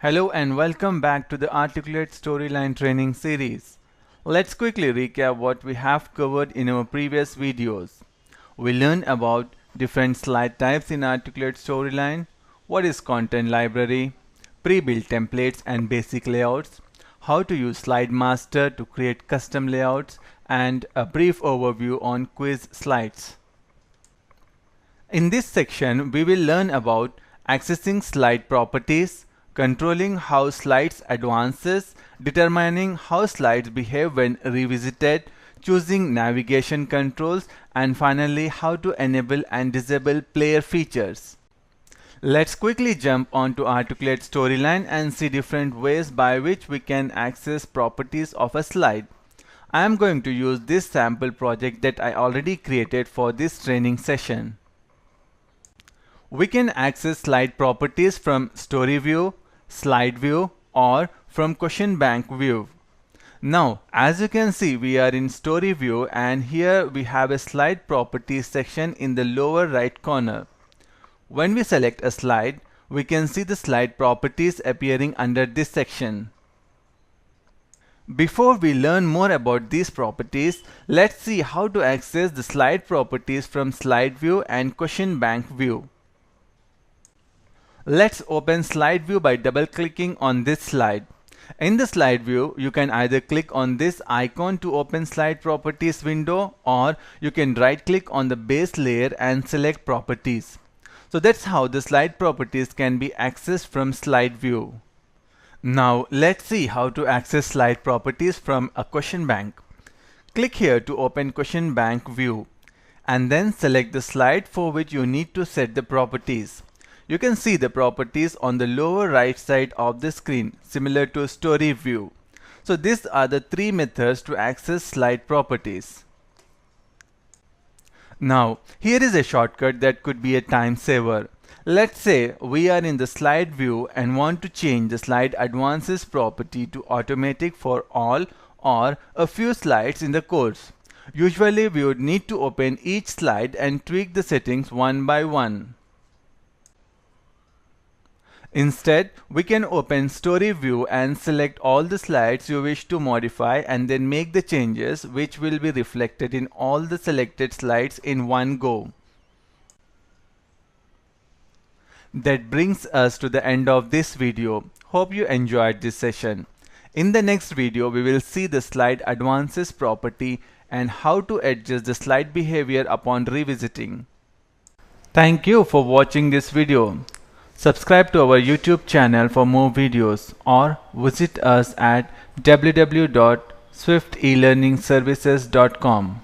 Hello and welcome back to the Articulate Storyline Training series. Let's quickly recap what we have covered in our previous videos. We learned about different slide types in Articulate Storyline, what is content library, pre-built templates and basic layouts, how to use Slide Master to create custom layouts, and a brief overview on quiz slides. In this section, we will learn about accessing slide properties, controlling how slides advances, determining how slides behave when revisited, choosing navigation controls, and finally how to enable and disable player features. Let's quickly jump onto Articulate Storyline and see different ways by which we can access properties of a slide. I am going to use this sample project that I already created for this training session. We can access slide properties from Story View, Slide View, or from Question Bank View. Now, as you can see, we are in Story View and here we have a slide properties section in the lower right corner. When we select a slide, we can see the slide properties appearing under this section. Before we learn more about these properties, let's see how to access the slide properties from Slide View and Question Bank View. Let's open Slide View by double-clicking on this slide. In the Slide View, you can either click on this icon to open Slide Properties window, or you can right-click on the base layer and select Properties. So that's how the slide properties can be accessed from Slide View. Now let's see how to access slide properties from a question bank. Click here to open Question Bank View, and then select the slide for which you need to set the properties. You can see the properties on the lower right side of the screen, similar to Story View. So these are the three methods to access slide properties. Now, here is a shortcut that could be a time saver. Let's say we are in the slide view and want to change the slide advances property to automatic for all or a few slides in the course. Usually we would need to open each slide and tweak the settings one by one. Instead, we can open Story View and select all the slides you wish to modify and then make the changes, which will be reflected in all the selected slides in one go. That brings us to the end of this video. Hope you enjoyed this session. In the next video, we will see the slide advances property and how to adjust the slide behavior upon revisiting. Thank you for watching this video. Subscribe to our YouTube channel for more videos or visit us at www.swiftelearningservices.com.